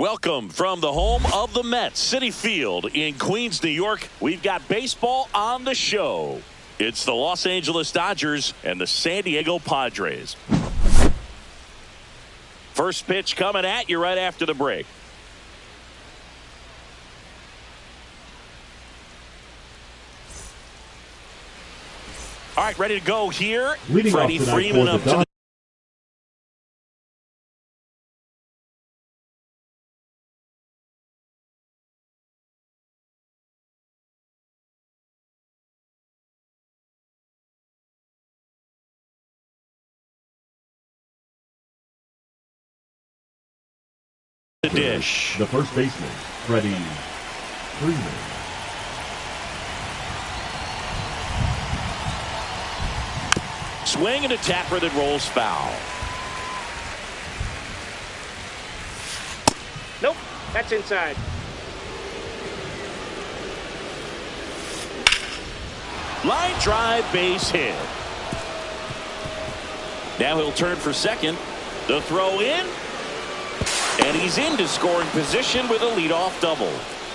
Welcome from the home of the Mets, Citi Field in Queens, New York. We've got baseball on the show. It's the Los Angeles Dodgers and the San Diego Padres. First pitch coming at you right after the break. All right, ready to go here. Freddie Freeman up to the dish. The first baseman, Freddie Freeman. Swing and a tapper that rolls foul. Nope, that's inside. Line drive, base hit. Now he'll turn for second. The throw in. And he's into scoring position with a leadoff double.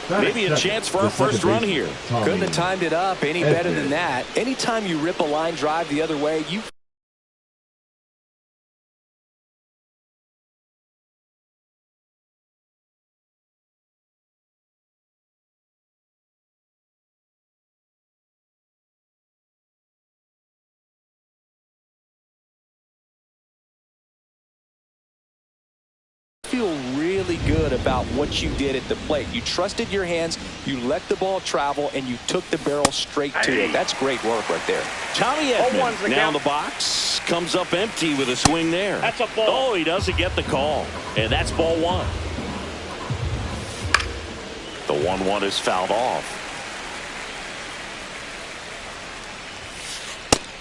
Maybe a chance for a first run here. Couldn't have timed it up any better than that. Anytime you rip a line drive the other way, you feel really good about what you did at the plate. You trusted your hands, you let the ball travel, and you took the barrel straight to it. That's great work right there. Tommy Edman now in the box, comes up empty with a swing there. That's a ball. Oh, he doesn't get the call, and that's ball one. The 1-1 is fouled off.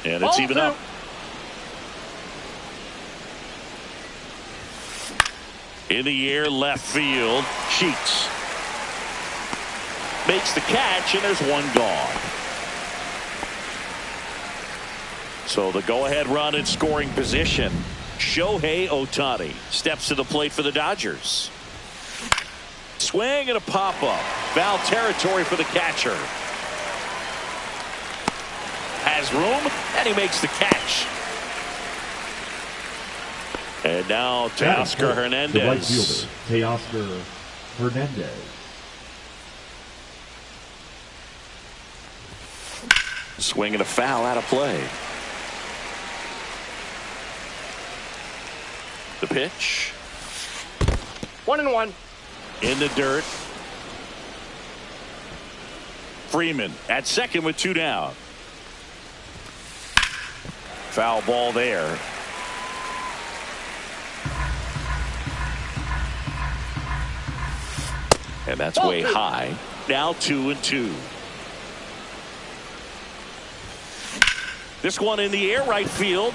And it's even up. In the air, left field. Sheets makes the catch, and there's one gone. So the go-ahead run in scoring position. Shohei Ohtani steps to the plate for the Dodgers. Swing and a pop-up. Foul territory for the catcher. Has room, and he makes the catch. And now Teoscar Hernandez. The right fielder, Teoscar Hernandez. Swing and a foul out of play. The pitch. 1-1. In the dirt. Freeman at second with 2 down. Foul ball there. And that's way high. Now 2-2. This one in the air, right field.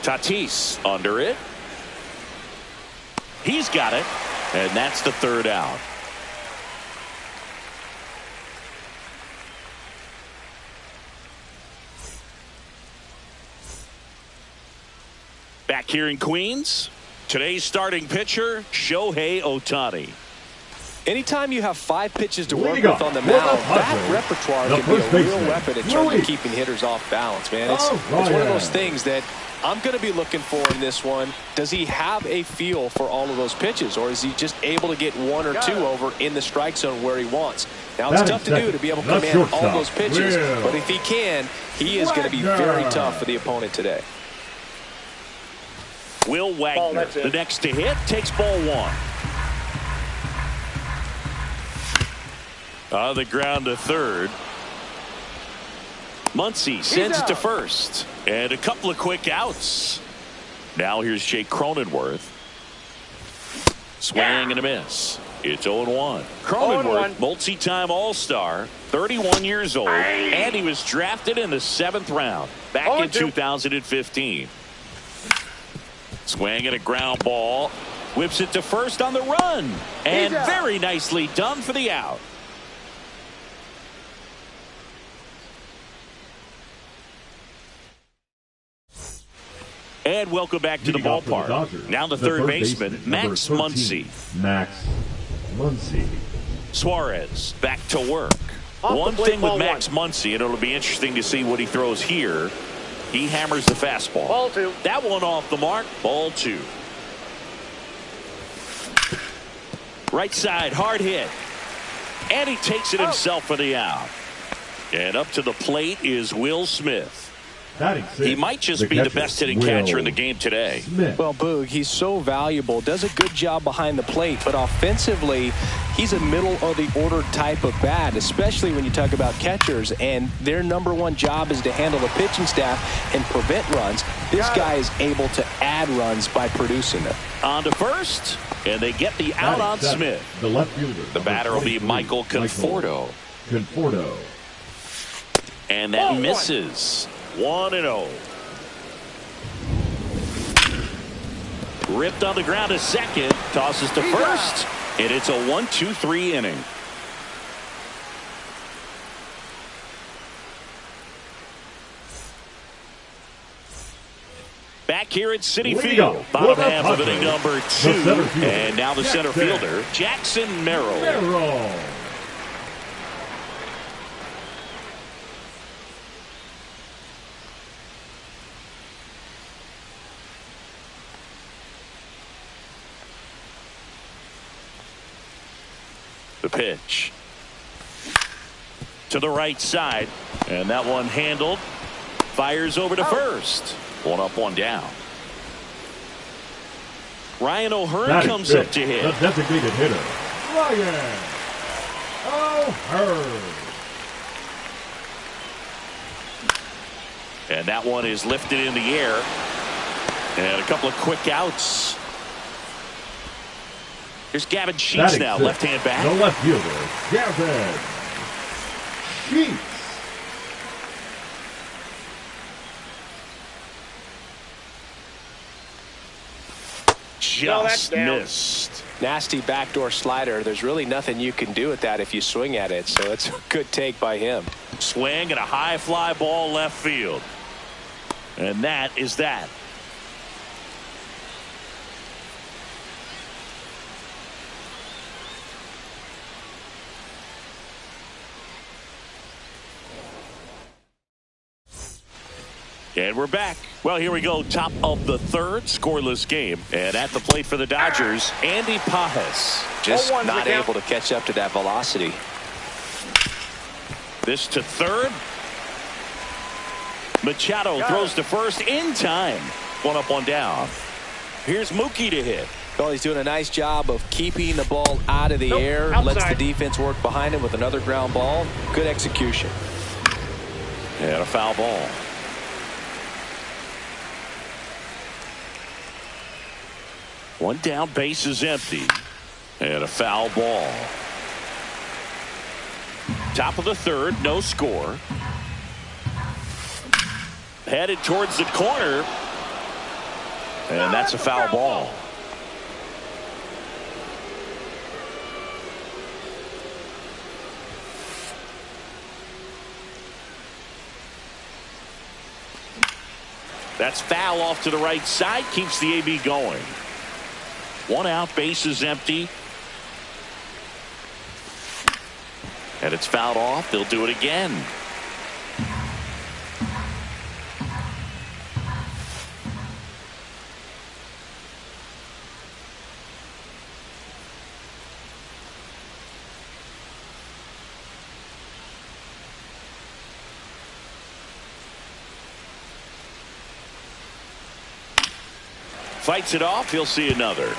Tatis under it. He's got it. And that's the third out. Back here in Queens, today's starting pitcher, Shohei Ohtani. Anytime you have 5 pitches to work with on the mound, that repertoire can be a real weapon in terms of keeping hitters off balance, man. It's one of those things that I'm going to be looking for in this one. Does he have a feel for all of those pitches, or is he just able to get 1 or 2 over in the strike zone where he wants? Now, it's tough to do to be able to command all those pitches, but if he can, he is going to be very tough for the opponent today. Will Wagner, the next to hit, takes ball 1. On the ground to third. Muncy sends it to first. And a couple of quick outs. Now here's Jake Cronenworth. Swing and a miss. It's 0-1. Cronenworth, multi-time All-Star, 31 years old, and he was drafted in the 7th round back in 2015. Swing and a ground ball. Whips it to first on the run. And very nicely done for the out. And welcome back to the ballpark. Now the third baseman, Max 13, Muncy. Max Muncy. Suarez back to work. One thing with Max Muncy, and it'll be interesting to see what he throws here. He hammers the fastball. Ball two. That one off the mark. Ball two. Right side, hard hit. And he takes it himself for the out. And up to the plate is Will Smith. He might just be the best hitting catcher in the game today. Well, Boog, he's so valuable, does a good job behind the plate, but offensively, he's a middle of the order type of bat, especially when you talk about catchers, and their number one job is to handle the pitching staff and prevent runs. This guy is able to add runs by producing them. On to first, and they get the out on Smith. The left fielder. The batter will be Michael Conforto. And that misses. 1-0. Ripped on the ground to second. Tosses to first. And it's a 1-2-3 inning. Back here at Citi Field. Bottom half of inning number 2. And now the center fielder, Jackson Merrill. The pitch to the right side, and that one handled. Fires over to first. One up, one down. Ryan O'Hearn comes up to hit. The designated hitter, Ryan O'Hearn. And that one is lifted in the air. And a couple of quick outs. Here's Gavin Sheets now, left-hand bat. The left fielder, Gavin Sheets. Just missed. Nasty backdoor slider. There's really nothing you can do with that if you swing at it, so it's a good take by him. Swing and a high fly ball left field. And that is that. And we're back. Well, here we go. Top of the third, scoreless game. And at the plate for the Dodgers, Andy Pages. Just not able to catch up to that velocity. This to third. Machado throws to first in time. One up, one down. Here's Mookie to hit. Well, he's doing a nice job of keeping the ball out of the air. Outside. Lets the defense work behind him with another ground ball. Good execution. And a foul ball. One down, base is empty. And a foul ball. Top of the third, no score. Headed towards the corner. And that's a foul ball. That's foul off to the right side. Keeps the AB going. One out, base is empty. And it's fouled off. They'll do it again. Fights it off. He'll see another.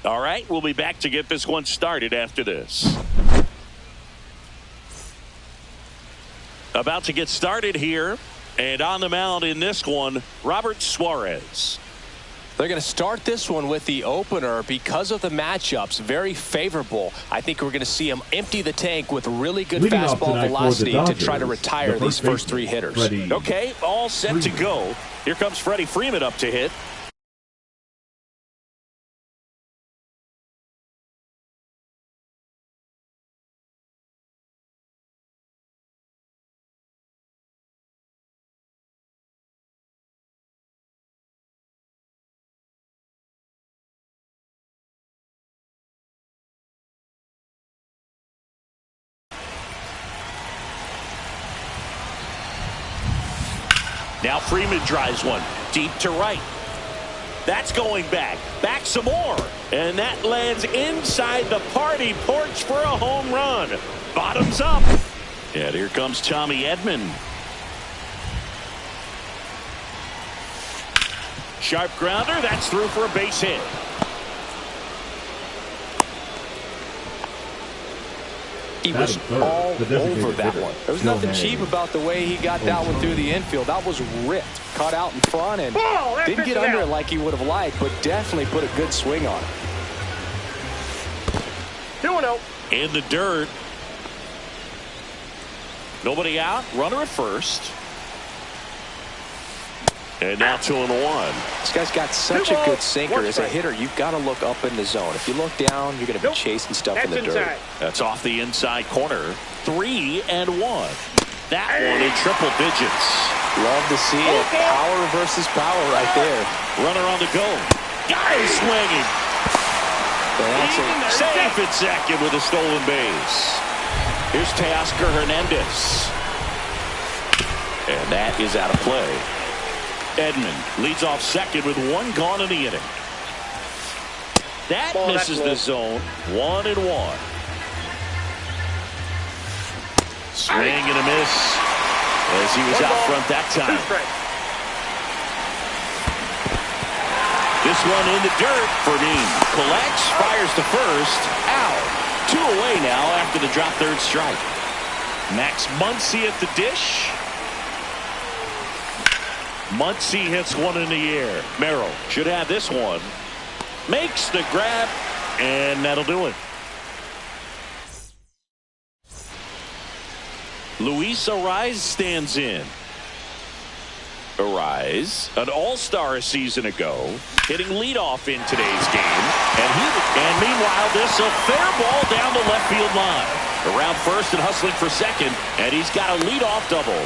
All right, we'll be back to get this one started after this. About to get started here, and on the mound in this one, Robert Suarez. They're going to start this one with the opener because of the matchups. Very favorable. I think we're going to see him empty the tank with really good fastball velocity to try to retire these first three hitters. Okay, all set to go. Here comes Freddie Freeman up to hit. Now Freeman drives one deep to right. That's going back. Back some more. And that lands inside the party porch for a home run. Bottoms up. And here comes Tommy Edman. Sharp grounder. That's through for a base hit. He was all over that one. There was nothing cheap about the way he got that one through the infield. That was ripped. Caught out in front and didn't get under it like he would have liked, but definitely put a good swing on it. 2-0. In the dirt. Nobody out. Runner at first. And now 2-1. This guy's got such a good sinker. As a hitter, you've got to look up in the zone. If you look down, you're going to be chasing stuff in the dirt. That's off the inside corner. 3-1. That one in triple digits. Love to see it. Power versus power right there. Runner on the go. Guy swinging. Safe at second with a stolen base. Here's Teoscar Hernandez. And that is out of play. Edman leads off second with one gone in the inning. That misses the zone. 1-1. Swing and a miss as he was out front that time. This one in the dirt. Ferdinand collects, fires to first. Out. 2 away now after the drop third strike. Max Muncy at the dish. Muncy hits one in the air. Merrill should have this one. Makes the grab, and that'll do it. Luis Arraez stands in. Arraez, an all-star a season ago, hitting leadoff in today's game. And meanwhile, this a fair ball down the left field line. Around first and hustling for second, and he's got a leadoff double.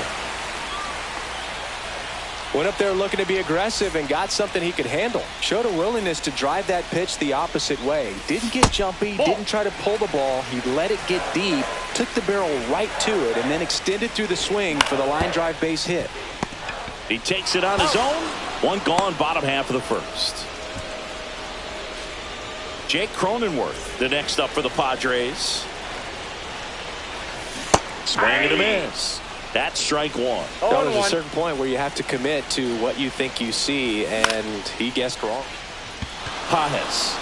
Went up there looking to be aggressive and got something he could handle. Showed a willingness to drive that pitch the opposite way. Didn't get jumpy, didn't try to pull the ball. He let it get deep, took the barrel right to it, and then extended through the swing for the line drive base hit. He takes it on his own. One gone, bottom half of the first. Jake Cronenworth, the next up for the Padres. Swing and a miss. That's strike one. There's a certain point where you have to commit to what you think you see, and he guessed wrong. Pajes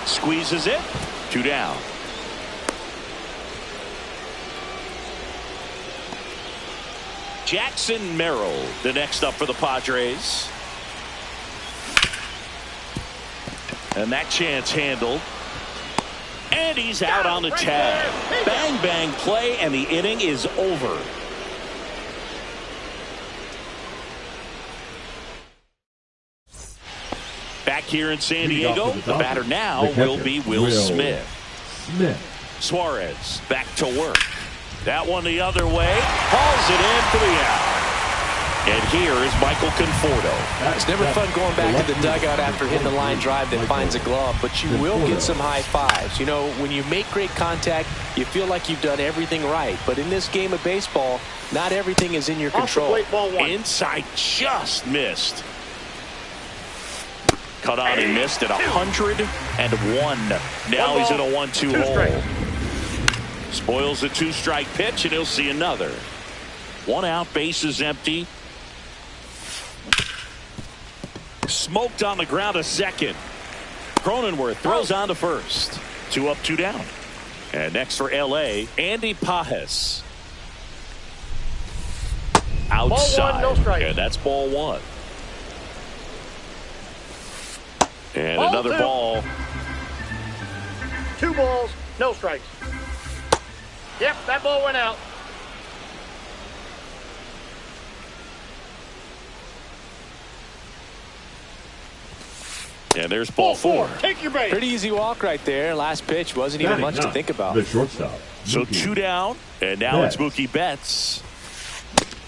squeezes it. 2 down. Jackson Merrill, the next up for the Padres. And that chance handled. And he's out on the tag. Bang, bang play, and the inning is over. Back here in San Diego, the batter now will be Will Smith. Suarez back to work. That one the other way. Hauls it in for the out. And here is Michael Conforto. It's never fun going back to the dugout after hitting a line drive that finds a glove, but you will get some high fives. You know, when you make great contact, you feel like you've done everything right. But in this game of baseball, not everything is in your control. Inside just missed. Cut on and missed at 101. Now he's in a 1-2 hole. Spoils the 2-strike pitch, and he'll see another. 1 out, bases empty. Smoked on the ground to second. Cronenworth throws on to first. 2 up, 2 down. And next for L.A., Andy Pajes. Outside. Ball 1, no strike. And that's ball 1. And ball another 2. ball. 2 balls, no strikes. Yep, that ball went out. And there's ball 4. Take your base. Pretty easy walk right there. Last pitch wasn't even much to think about. The shortstop. So 2 down, and now it's Mookie Betts.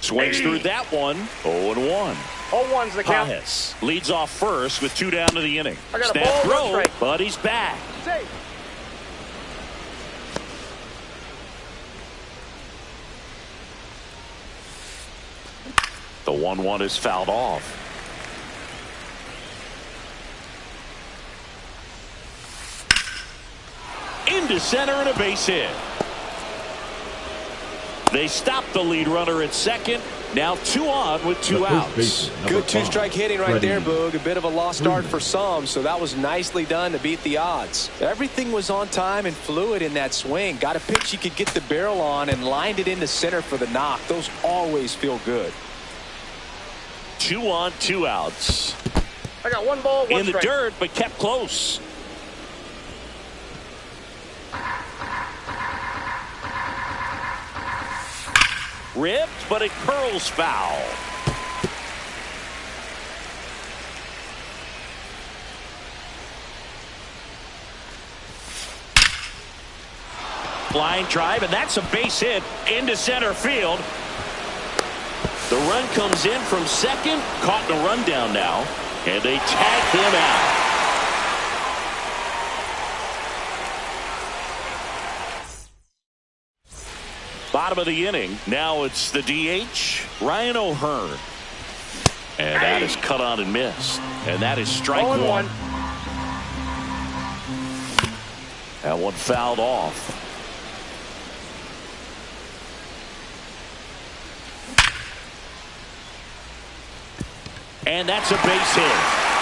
Swings through that one. 0-1. 0-1's the count. Pajes leads off first with 2 down to the inning. I got a Snap ball, throw, strike. but he's back. Safe. The 1-1 is fouled off. Into center and a base hit. They stopped the lead runner at second. Now 2 on with 2 outs. Good 2-strike hitting right there, Boog. A bit of a lost start for some, so that was nicely done to beat the odds. Everything was on time and fluid in that swing. Got a pitch you could get the barrel on and lined it into center for the knock. Those always feel good. 2 on, 2 outs. I got 1 ball, 1 in the strike. dirt, but kept close. Ripped, but it curls foul. Line drive, and that's a base hit into center field. The run comes in from second, caught in a rundown now, and they tag him out. Bottom of the inning. Now it's the DH, Ryan O'Hearn. And that is cut on and missed. And that is strike 1. That one fouled off. And that's a base hit.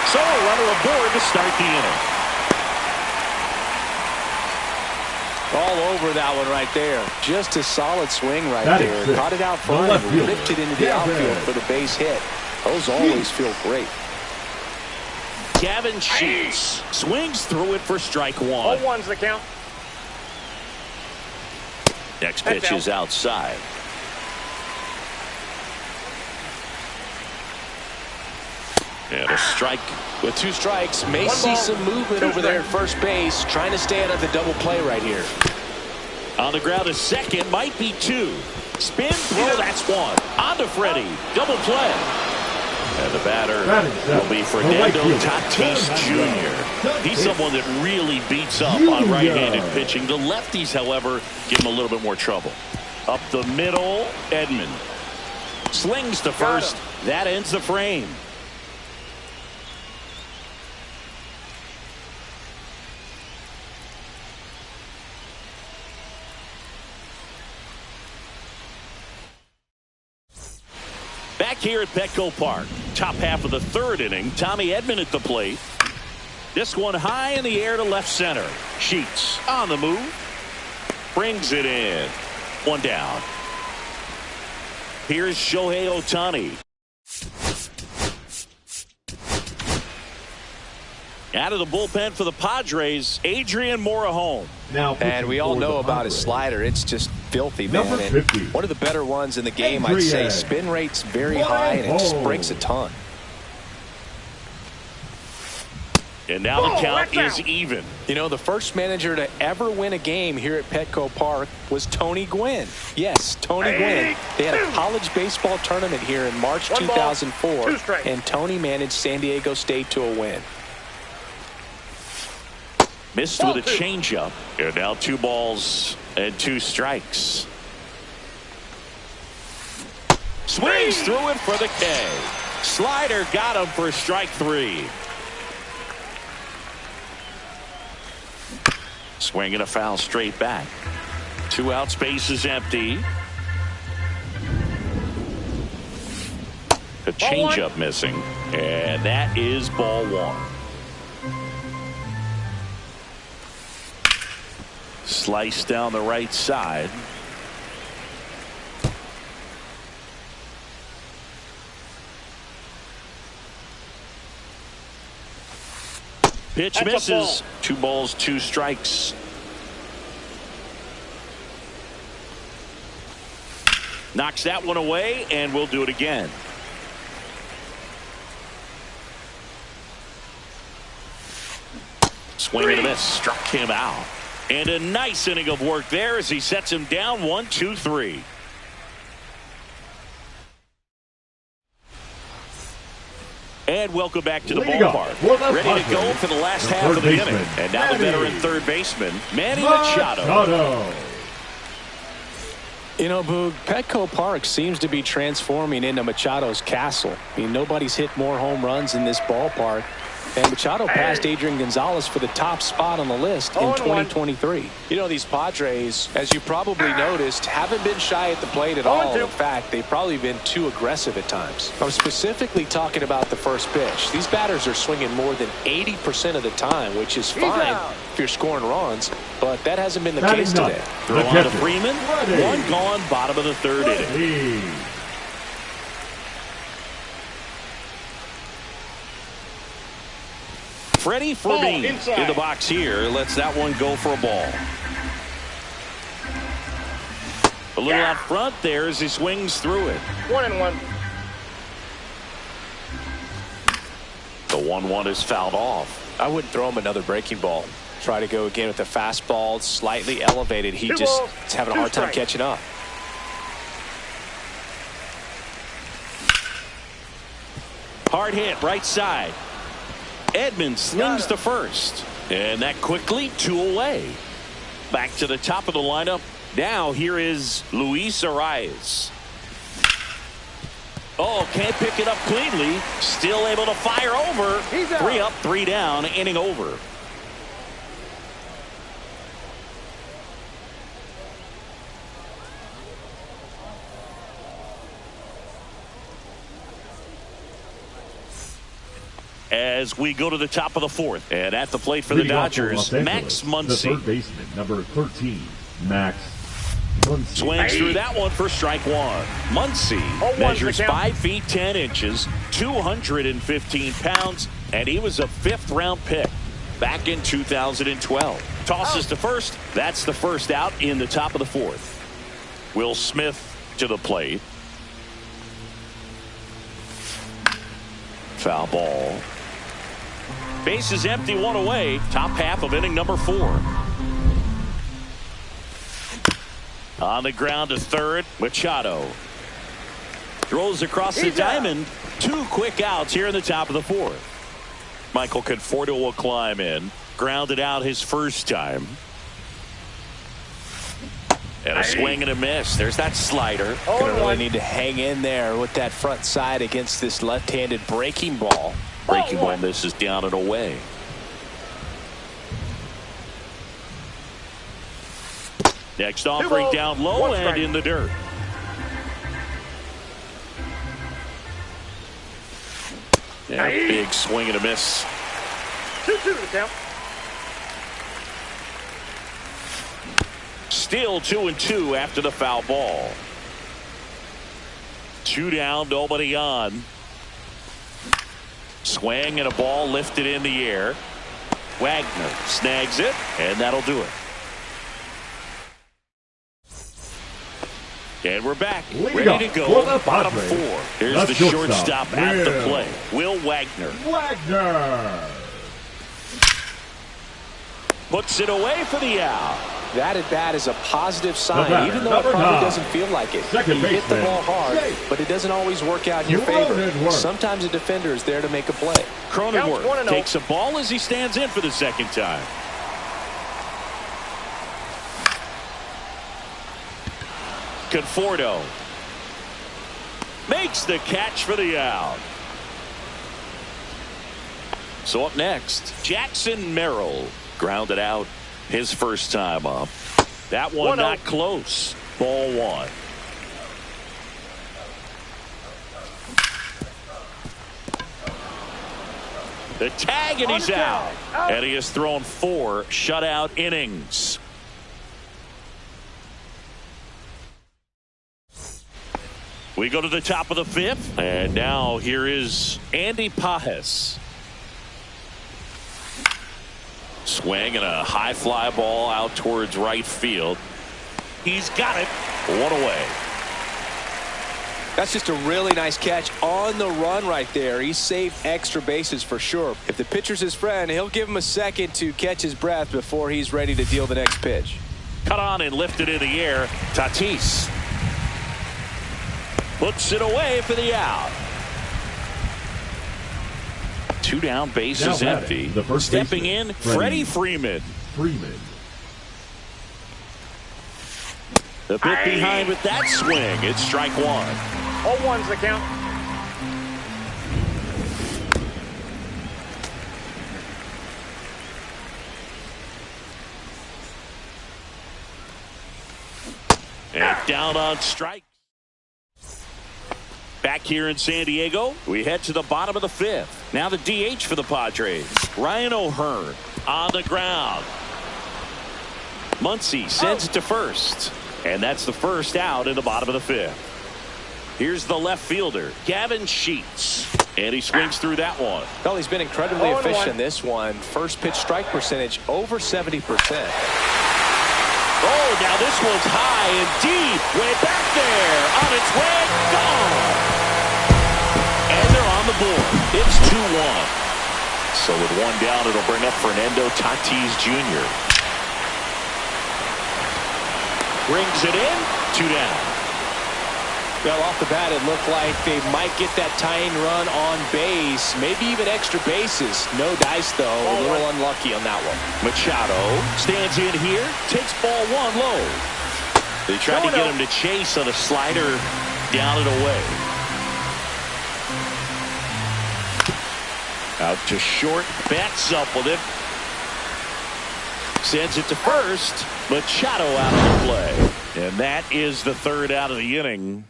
So a runner aboard to start the inning. All over that one right there. Just a solid swing right there. Caught it out front and ripped it into the outfield for the base hit. Those always feel great. Gavin Sheets swings through it for strike 1. All 1's the count. Next pitch is outside. And a strike. With 2 strikes, may see some movement over there at first base, trying to stay out of the double play right here. On the ground to second, might be 2. Spin throw, that's 1. On to Freddie, double play. And the batter will be Fernando Tatis Jr. He's someone that really beats up on right-handed pitching. The lefties, however, give him a little bit more trouble. Up the middle, Edman slings to first. That ends the frame. Back here at Petco Park, top half of the 3rd inning. Tommy Edman at the plate. This one high in the air to left center. Sheets on the move. Brings it in. 1 down. Here's Shohei Ohtani. Out of the bullpen for the Padres, Adrian Morejon. And we all know about his slider. It's just filthy, man. And one of the better ones in the game, I'd say. Spin rate's very high, and it just breaks a ton. And now the count is even. You know, the first manager to ever win a game here at Petco Park was Tony Gwynn. Yes, Tony Gwynn. They had a college baseball tournament here in March 2004, and Tony managed San Diego State to a win. Missed with a changeup. And now 2 balls and 2 strikes. Swings through it for the K. Slider got him for strike 3. Swinging a foul straight back. 2 out, space is empty. A changeup missing. And that is ball 1. Slice down the right side. Pitch misses. 2 balls, 2 strikes. Knocks that one away, and we'll do it again. Swing and a miss. Struck him out. And a nice inning of work there as he sets him down 1-2-3. And welcome back to the ballpark. Ready to go for the last half of the inning. And now the veteran third baseman, Manny Machado. You know, Boog, Petco Park seems to be transforming into Machado's castle. I mean, nobody's hit more home runs in this ballpark. And Machado passed Adrian Gonzalez for the top spot on the list in 2023. You know, these Padres, as you probably noticed, haven't been shy at the plate at all. In fact, they've probably been too aggressive at times. I'm specifically talking about the first pitch. These batters are swinging more than 80% of the time, which is fine if you're scoring runs, but that hasn't been the case today. Throw on to Freeman. One gone, bottom of the third inning. Freddie Freeman in the box here. Lets that one go for a ball. A little out front there as he swings through it. 1-1. The 1-1 is fouled off. I wouldn't throw him another breaking ball. Try to go again with the fastball, slightly elevated. He just is having a hard time catching up. Hard hit, right side. Edmonds slings to first. And that quickly, 2 away. Back to the top of the lineup. Now here is Luis Arias. Oh, can't pick it up cleanly. Still able to fire over. 3 up, 3 down, inning over. As we go to the top of the 4th. And at the plate for the Dodgers, Max Muncy. The third baseman, number 13, Max Muncy. Swings through that one for strike 1. Muncy measures 5 feet 10 inches, 215 pounds, and he was a 5th-round pick back in 2012. Tosses to first. That's the first out in the top of the 4th. Will Smith to the plate. Foul ball. Base is empty, 1 away. Top half of inning number 4. On the ground to third, Machado. Throws across the diamond. 2 quick outs here in the top of the 4th. Michael Conforto will climb in. Grounded out his first time. And a swing and a miss. There's that slider. Gonna really need to hang in there with that front side against this left-handed breaking ball. Breaking ball misses down and away. Next offering down low and in the dirt. Yeah, big swing and a miss. 2-2 to the count. Still 2-2 after the foul ball. 2 down, nobody on. Swing and a ball lifted in the air. Wagner snags it, and that'll do it. And we're back, ready to go. Bottom 4. Here's the shortstop at the plate, Will Wagner. Puts it away for the out. That at bat is a positive sign, even though it probably doesn't feel like it. You hit the ball hard, but it doesn't always work out in your favor. Sometimes a defender is there to make a play. Cronenworth takes a ball as he stands in for the second time. Conforto makes the catch for the out. So up next, Jackson Merrill grounded out his first time up. That one not close. Ball 1. The tag, and he's out. And he has thrown 4 shutout innings. We go to the top of the 5th. And now here is Andy Pages. Swing and a high fly ball out towards right field. He's got it. 1 away. That's just a really nice catch on the run right there. He saved extra bases for sure. If the pitcher's his friend, he'll give him a second to catch his breath before he's ready to deal the next pitch. Cut on and lifted in the air. Tatis puts it away for the out. 2 down, base is empty. Stepping in, Freddie Freeman. The bit behind with that swing. It's strike 1. 0-1's the count. And down on strike. Back here in San Diego, we head to the bottom of the fifth. Now the DH for the Padres, Ryan O'Hearn on the ground. Muncy sends it to first. And that's the first out in the bottom of the fifth. Here's the left fielder, Gavin Sheets. And he swings through that one. Well, he's been incredibly efficient in this one. First pitch strike percentage over 70%. Oh, now this one's high and deep. Way back there. On its way. Gone. And they're on the board. It's 2-1. So with one down, it'll bring up Fernando Tatis Jr. Brings it in. 2 down. Well, off the bat, it looked like they might get that tying run on base, maybe even extra bases. No dice, though. A little unlucky on that one. Machado stands in here, takes ball 1 low. They tried to get him to chase on a slider down and away. Out to short, bats up with it. Sends it to first. Machado out of the play. And that is the third out of the inning.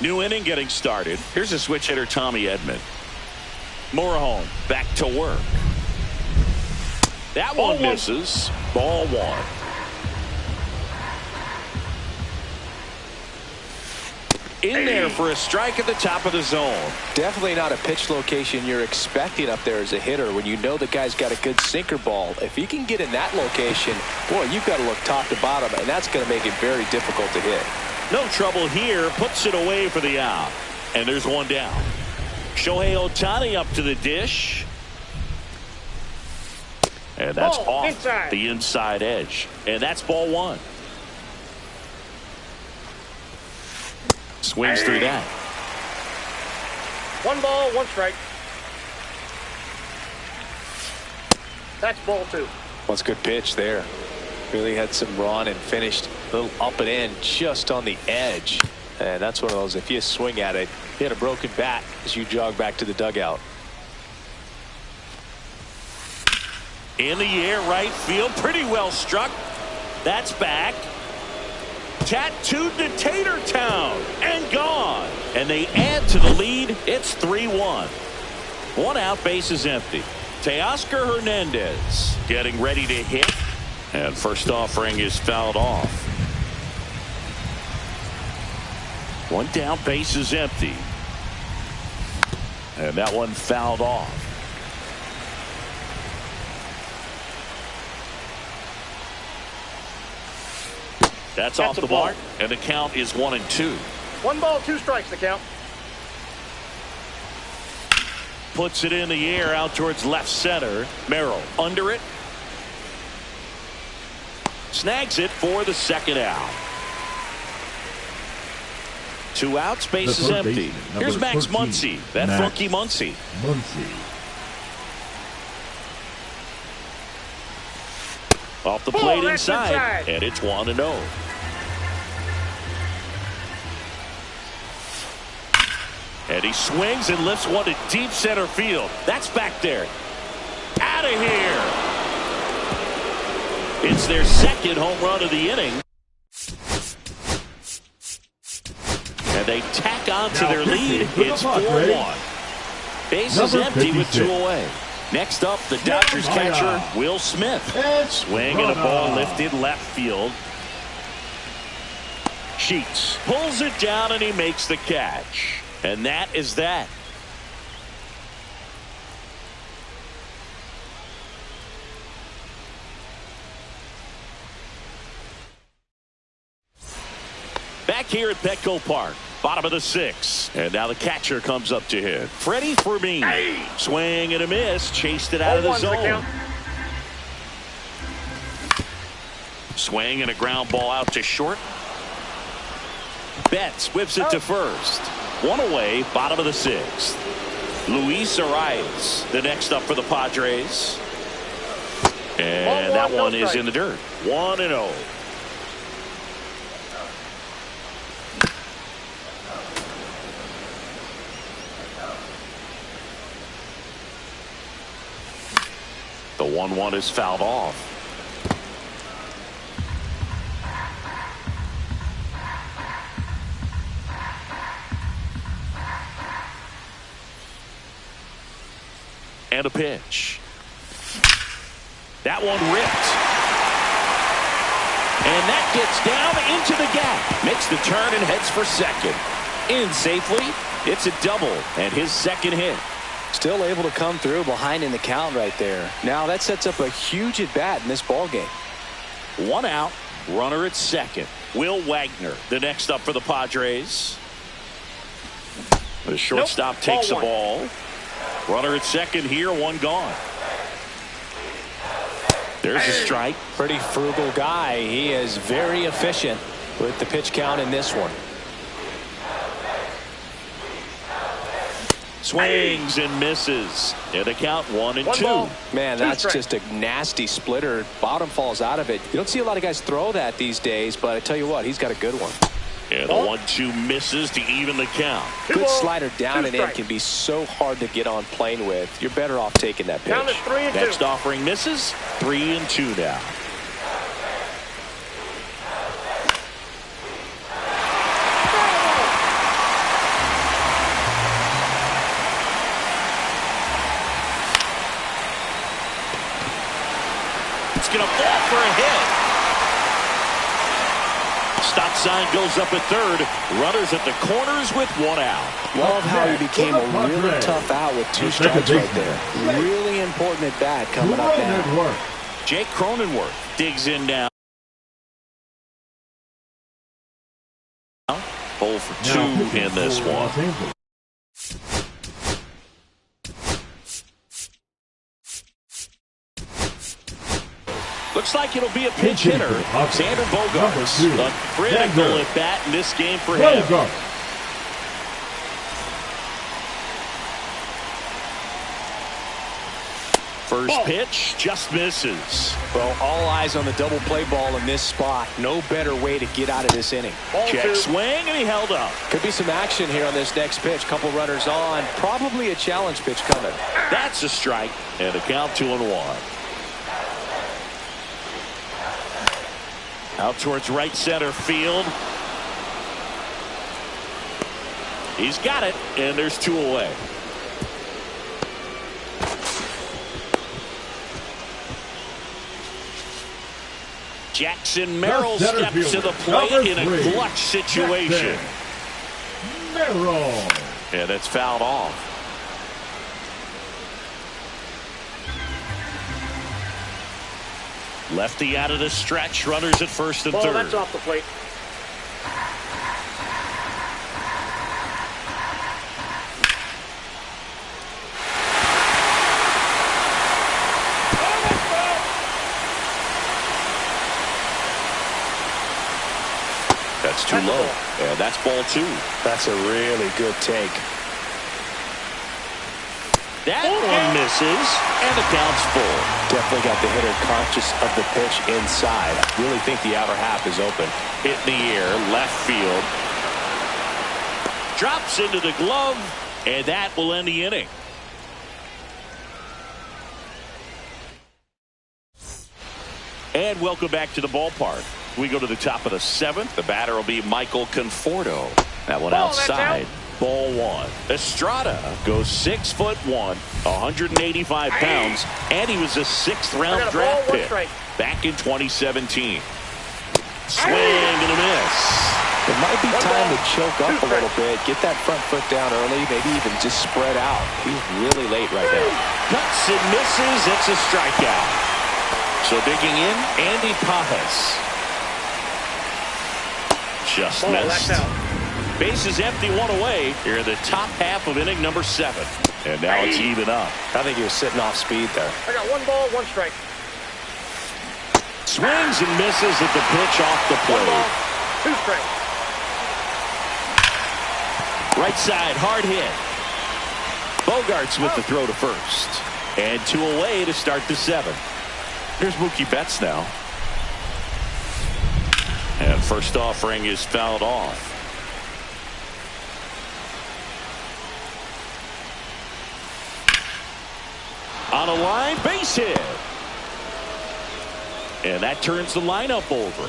New inning getting started. Here's a switch hitter, Tommy Edman. Morejon back to work. That one misses. Ball 1. In there for a strike at the top of the zone. Definitely not a pitch location you're expecting up there as a hitter when you know the guy's got a good sinker ball. If he can get in that location, boy, you've got to look top to bottom, and that's going to make it very difficult to hit. No trouble here. Puts it away for the out. And there's one down. Shohei Ohtani up to the dish. And that's off the inside edge. And that's ball 1. Swings through that. 1 ball, 1 strike. That's ball 2. Well, it's a good pitch there. Really had some run and finished a little up and in just on the edge. And that's one of those, if you swing at it, you hit a broken bat as you jog back to the dugout. In the air, right field. Pretty well struck. That's back. Tattooed to Tatertown and gone. And they add to the lead. It's 3-1. 1 out, bases empty. Teoscar Hernandez getting ready to hit. And first offering is fouled off. 1 down, bases empty. And that one fouled off. That's off the mark, and the count is 1-2. 1 ball, 2 strikes, the count. Puts it in the air out towards left center. Merrill under it. Snags it for the second out. 2 outs, base is empty. Here's Max Muncy. That funky Muncy. Off the plate inside, and it's 1-0. And he swings and lifts one to deep center field. That's back there. Out of here. It's their second home run of the inning. And they tack on to their lead. It's 4-1. Base is empty with 2 away. Next up, the Dodgers catcher, Will Smith. Swing and a ball lifted left field. Sheets pulls it down and he makes the catch. And that is that. Back here at Petco Park, bottom of the 6th. And now the catcher comes up to hit. Freddie Fermin. Swing and a miss. Chased it out of the zone. Swing and a ground ball out to short. Betts whips it to first. 1 away, bottom of the 6th. Luis Arias, the next up for the Padres. And that one is in the dirt. 1-0. The 1-1 is fouled off. And a pitch. That one ripped. And that gets down into the gap. Makes the turn and heads for second. In safely. It's a double and his second hit. Still able to come through behind in the count right there. Now that sets up a huge at bat in this ball game. One out. Runner at second. Will Wagner, the next up for the Padres. The shortstop takes the ball. Runner at second here, one gone. There's a strike. Pretty frugal guy. He is very efficient with the pitch count in this one. Swings and misses. And the count 1-2. Man, that's just a nasty splitter. Bottom falls out of it. You don't see a lot of guys throw that these days, but I tell you what, he's got a good one. And the 1-2 misses to even the count. Good slider down and in can be so hard to get on plane with. You're better off taking that pitch. Next offering misses. 3-2 now. It's going to fall for a hit. Stop sign goes up at third. Runners at the corners with one out. Love how he became a really tough out with 2 strikes right there. Really important at bat coming up now. Jake Cronenworth digs in now. 0 for 2 in this one. Looks like it'll be a pinch hitter. Xander Bogaerts. A critical at bat in this game for him. First pitch just misses. Well, all eyes on the double play ball in this spot. No better way to get out of this inning. Check swing, and he held up. Could be some action here on this next pitch. Couple runners on. Probably a challenge pitch coming. That's a strike. And a count 2-1. Out towards right center field. He's got it, and there's 2 away. Jackson Merrill steps to the plate in a clutch situation. Merrill. And it's fouled off. Lefty out of the stretch. Runners at first and third. That's off the plate. That's too low. And that's ball 2. That's a really good take. That one misses, and the count's full. Definitely got the hitter conscious of the pitch inside. I really think the outer half is open. Hit in the air, left field. Drops into the glove, and that will end the inning. And welcome back to the ballpark. We go to the top of the 7th. The batter will be Michael Conforto. That one outside. Ball 1. Estrada goes 6'1", 185 pounds, and he was a 6th-round draft pick back in 2017. Swing and a miss. It might be time to choke up a little bit, get that front foot down early, maybe even just spread out. He's really late right now. Cuts and misses. It's a strikeout. So digging in, Andy Pajas. Just missed. Bases empty, 1 away. Here in the top half of inning number 7. And now it's even up. I think he was sitting off speed there. I got 1 ball, 1 strike. Swings and misses at the pitch off the plate. 1 ball, 2 strikes. Right side, hard hit. Bogaerts with the throw to first. And 2 away to start the 7th. Here's Mookie Betts now. And first offering is fouled off. On a line, base hit. And that turns the lineup over.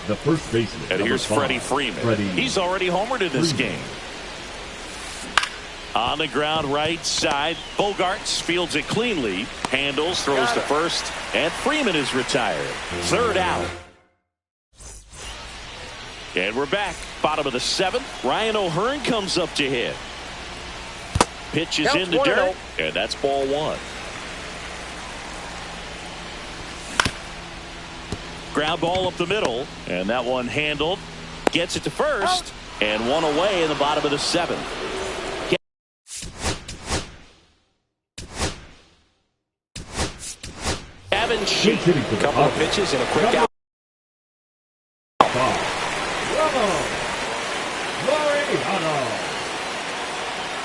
The first baseman. And here's Freddie Freeman. He's already homered in this game. On the ground right side, Bogarts fields it cleanly, handles, throws to first, and Freeman is retired. Third out. And we're back. Bottom of the seventh. Ryan O'Hearn comes up to hit. Pitches in the dirt, and that's ball one. Ground ball up the middle, and that one handled. Gets it to first, and one away in the bottom of the seventh. A couple of pitches and a quick out.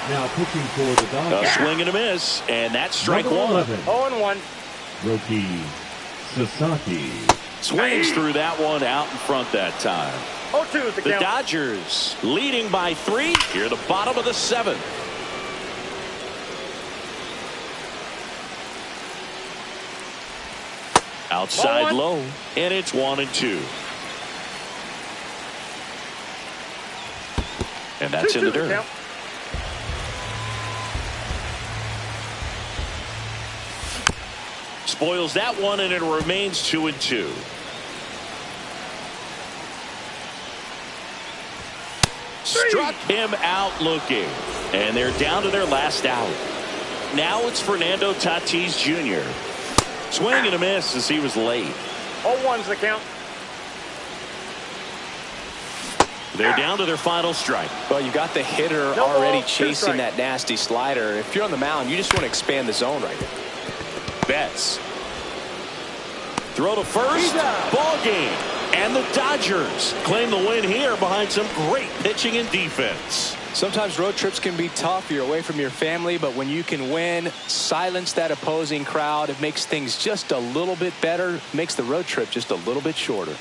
Now pitching for the Dodgers. A swing and a miss, and that's strike one. 0-1. Rookie Sasaki. Swings through that one out in front that time. 0-2 is the count. Dodgers leading by 3 here, the bottom of the seventh. Outside low, and it's 1-2. And that's in the dirt. Count. Spoils that one, and it remains 2-2. Struck him out looking, and they're down to their last out. Now it's Fernando Tatis Jr. Swing and a miss as he was late. 0-1's the count. They're down to their final strike. Well, you got the hitter already chasing that nasty slider. If you're on the mound, you just want to expand the zone right here. Betts. Throw to first. Ball game. And the Dodgers claim the win here behind some great pitching and defense. Sometimes road trips can be tough. You're away from your family, but when you can win, silence that opposing crowd, it makes things just a little bit better, makes the road trip just a little bit shorter.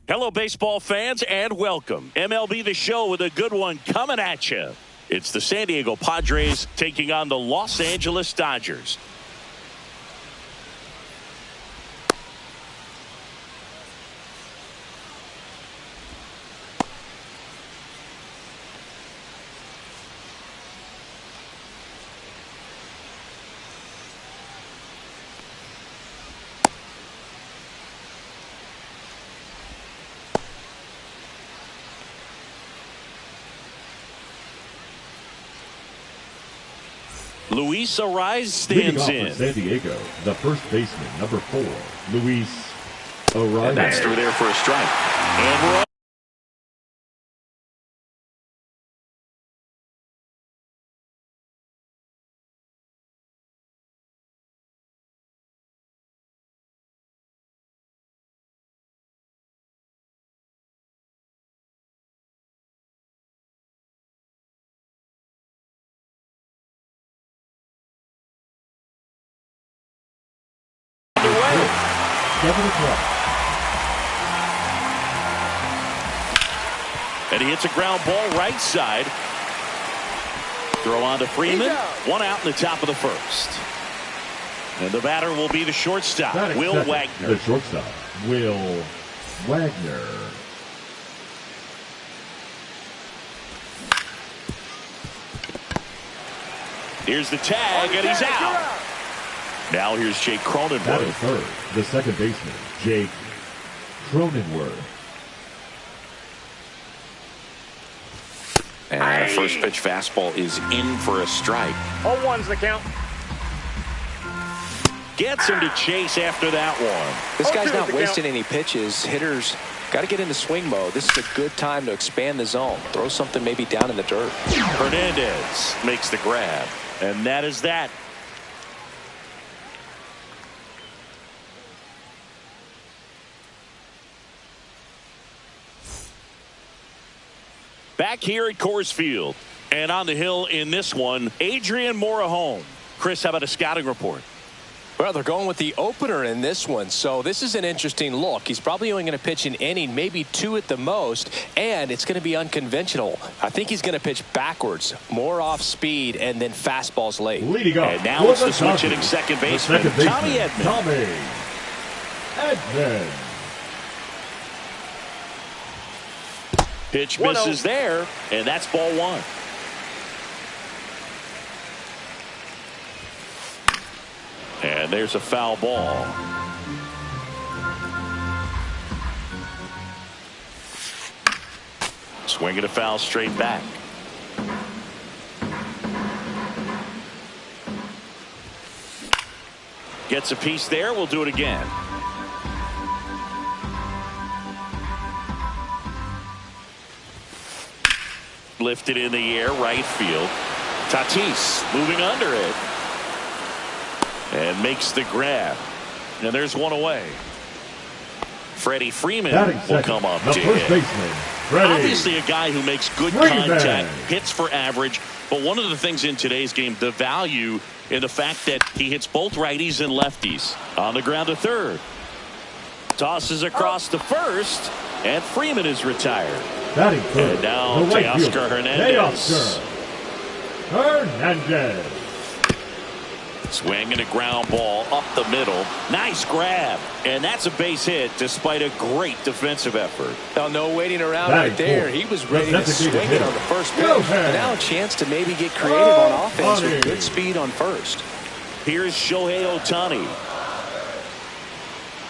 Hello, baseball fans, and welcome. MLB The Show with a good one coming at you. It's the San Diego Padres taking on the Los Angeles Dodgers. Luis Ariz stands in. San Diego, the first baseman, number 4, Luis Ariz. And that's through there for a strike. And we're up. And he hits a ground ball right side. Throw on to Freeman. 1 out in the top of the first. And the batter will be the shortstop, Will Wagner. The shortstop, Will Wagner. Here's the tag, and he's out. Now here's Jake Cronenworth. Third, the second baseman, Jake Cronenworth. And the first pitch fastball is in for a strike. 0-1's the count. Gets him to chase after that one. This guy's not wasting any pitches. Hitters got to get into swing mode. This is a good time to expand the zone. Throw something maybe down in the dirt. Hernandez makes the grab. And that is that. Back here at Coors Field. And on the hill in this one, Adrian Morejon. Chris, how about a scouting report? Well, they're going with the opener in this one, so this is an interesting look. He's probably only going to pitch an inning, maybe 2 at the most, and it's going to be unconventional. I think he's going to pitch backwards, more off speed, and then fastballs late. Leading up, and now it's the switch hitting second baseman, Tommy Edman. Tommy Edman. Pitch misses there, and that's ball 1. And there's a foul ball. Swinging a foul straight back. Gets a piece there. We'll do it again. Lifted in the air, right field. Tatis moving under it. And makes the grab. And there's one away. Freddie Freeman will come up to hit. Obviously a guy who makes good contact, hits for average. But one of the things in today's game, the value in the fact that he hits both righties and lefties. On the ground to third. Tosses across to first. And Freeman is retired. And now Teoscar Hernandez. Swinging a ground ball up the middle. Nice grab. And that's a base hit despite a great defensive effort. Now, no waiting around right there. He was ready to swing it on the first pitch. And now a chance to maybe get creative on offense with good speed on first. Here's Shohei Ohtani.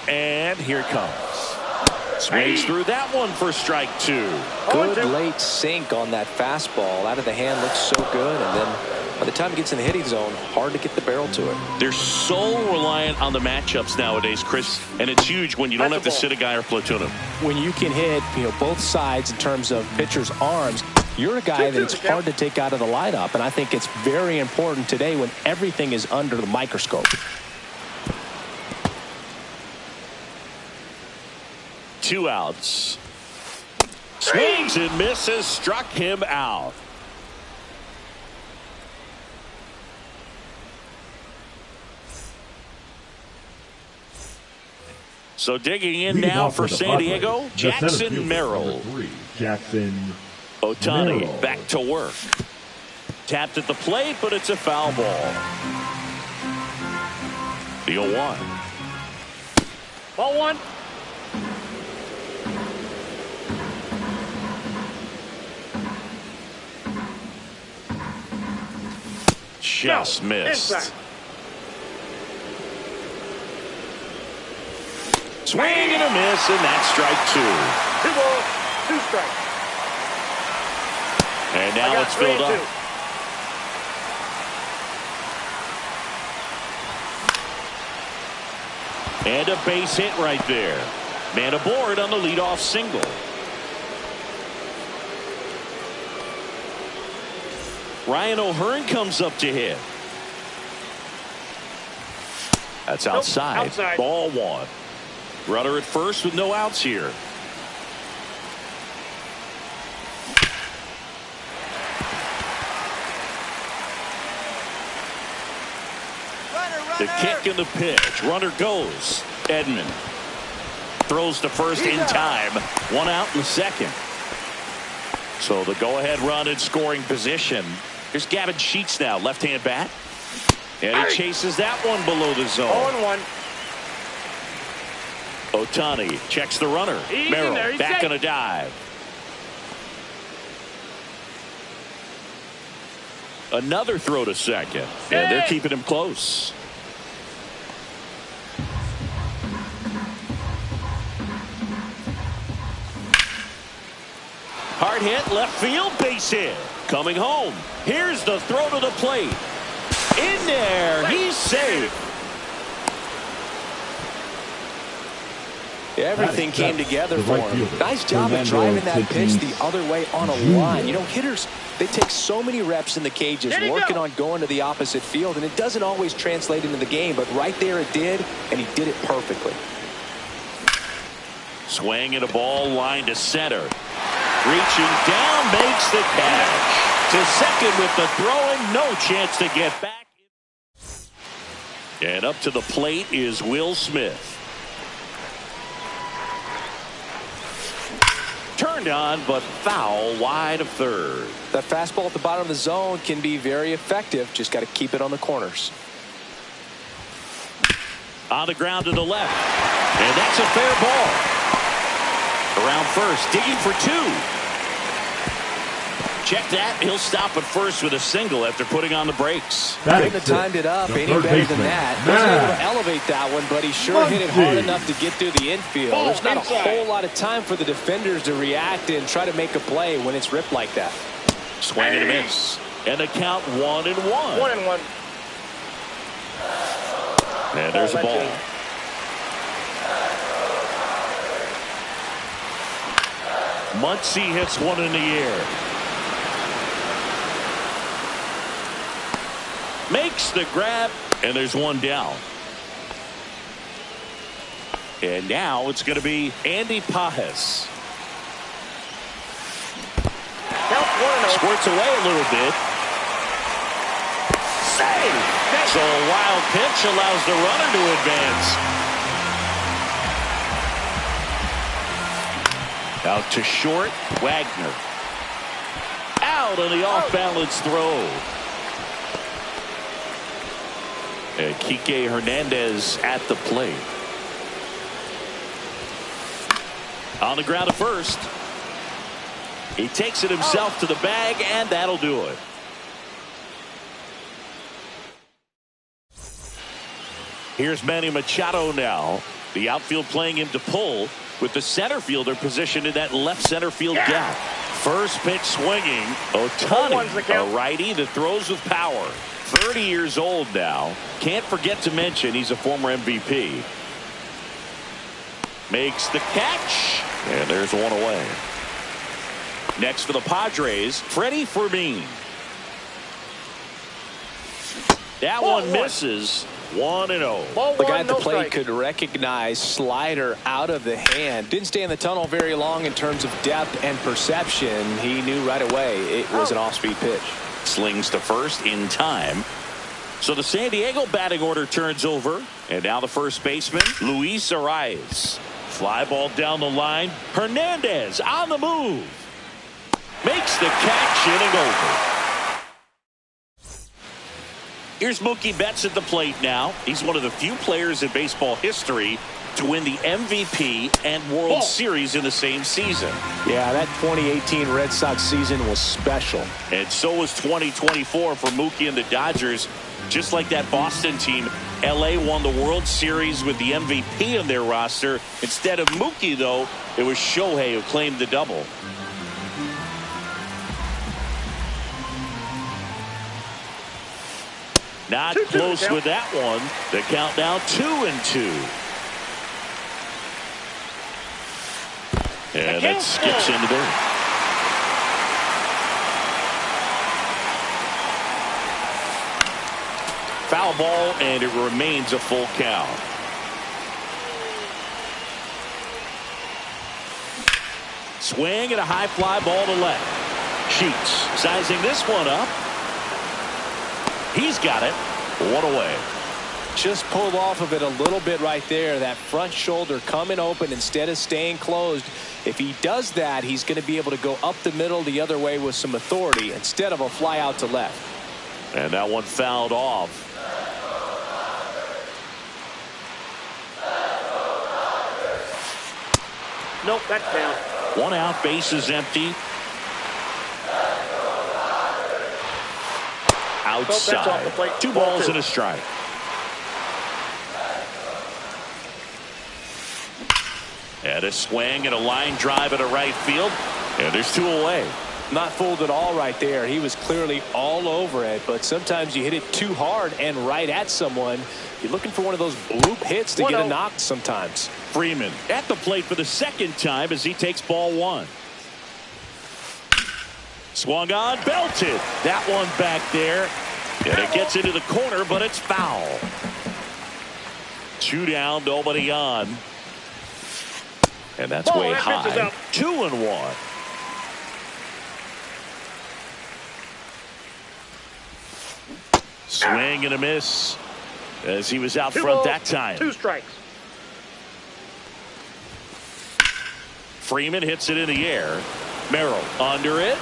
And here it comes. Swings through that one for strike 2. Good late sink on that fastball. Out of the hand, looks so good. And then by the time it gets in the hitting zone, hard to get the barrel to it. They're so reliant on the matchups nowadays, Chris, and it's huge when you don't have to sit a guy or platoon him. When you can hit, both sides in terms of pitchers' arms, you're a guy that it's hard to take out of the lineup, and I think it's very important today when everything is under the microscope. Two outs. Swings and misses, struck him out. So digging in Leading now off for the San Padres, Diego, the center Jackson fielder, Merrill. number 3, Jackson Ohtani Merrill. back to work. Tapped at the plate, but it's a foul ball. The 0-1. Ball one. Just missed. Inside. Swing and a miss, and that's strike 2. 2 balls, 2 strikes. And now it's filled up. 2. And a base hit right there. Man aboard on the leadoff single. Ryan O'Hearn comes up to hit. That's outside. Outside. Ball 1. Runner at first with no outs here. The kick and the pitch. Runner goes. Edman throws to first in time. 1 out in the second. So the go-ahead run in scoring position. Here's Gavin Sheets now, left-hand bat. And he chases that one below the zone. 0-1. Ohtani checks the runner. He's Merrill in there. He's back safe. on a dive. Another throw to second. And they're keeping him close. Hard hit, left field, base hit. Coming home. Here's the throw to the plate. In there, he's safe. Everything came together for him. Nice job of driving that pitch the other way on a line. You know, hitters, they take so many reps in the cages working on going to the opposite field, and it doesn't always translate into the game, but right there it did, and he did it perfectly. Swing and a ball line to center. Reaching down, makes the catch. To second with the throw and no chance to get back. And up to the plate is Will Smith. Turned on, but foul wide of third. That fastball at the bottom of the zone can be very effective. Just got to keep it on the corners. On the ground to the left. And that's a fair ball. Around first, digging for 2. Check that. He'll stop at first with a single after putting on the brakes. Couldn't have timed it up any better than that. Wasn't able to elevate that one, but he sure hit it hard enough to get through the infield. There's not a whole lot of time for the defenders to react and try to make a play when it's ripped like that. Swing and a miss. And the count 1-1. 1-1. And there's a ball. Muncy hits one in the air. Makes the grab, and there's one down. And now it's going to be Andy Pajes. Squirts away a little bit. Save! So a wild pitch allows the runner to advance. Out to short, Wagner. Out on the off-balance throw. And Kike Hernandez at the plate. On the ground at first. He takes it himself to the bag, and that'll do it. Here's Manny Machado now. The outfield playing him to pull, with the center fielder positioned in that left center field gap. First pitch swinging. Ohtani, a righty that throws with power. 30 years old now. Can't forget to mention he's a former MVP. Makes the catch. And there's one away. Next for the Padres, Freddie Fermin. That one misses. 1-0. The guy at the plate could recognize slider out of the hand. Didn't stay in the tunnel very long in terms of depth and perception. He knew right away it was an off-speed pitch. Slings to first in time. So the San Diego batting order turns over. And now the first baseman, Luis Arias. Fly ball down the line. Hernandez on the move. Makes the catch, inning over. Here's Mookie Betts at the plate now. He's one of the few players in baseball history to win the MVP and World Series in the same season. Yeah, that 2018 Red Sox season was special. And so was 2024 for Mookie and the Dodgers. Just like that Boston team, LA won the World Series with the MVP on their roster. Instead of Mookie, though, it was Shohei who claimed the double. Not close with that one. The count now 2-2. And that skips into there. Foul ball, and it remains a full count. Swing and a high fly ball to left. Sheets sizing this one up. He's got it. One away. Just pulled off of it a little bit right there. That front shoulder coming open instead of staying closed. If he does that, he's going to be able to go up the middle the other way with some authority instead of a fly out to left. And that one fouled off. Nope, that's down. One out, base is empty. Outside. Plate. 2 balls and a strike. And a swing and a line drive into right field. And there's 2 away. Not fooled at all right there. He was clearly all over it, but sometimes you hit it too hard and right at someone. You're looking for one of those bloop hits to get a knock sometimes. Freeman at the plate for the second time as he takes ball 1. Swung on, belted. That one back there. And it gets into the corner, but it's foul. 2 down, nobody on. And that's way high. 2-1. Swing and a miss as he was out front that time. 2 strikes. Freeman hits it in the air. Merrill under it.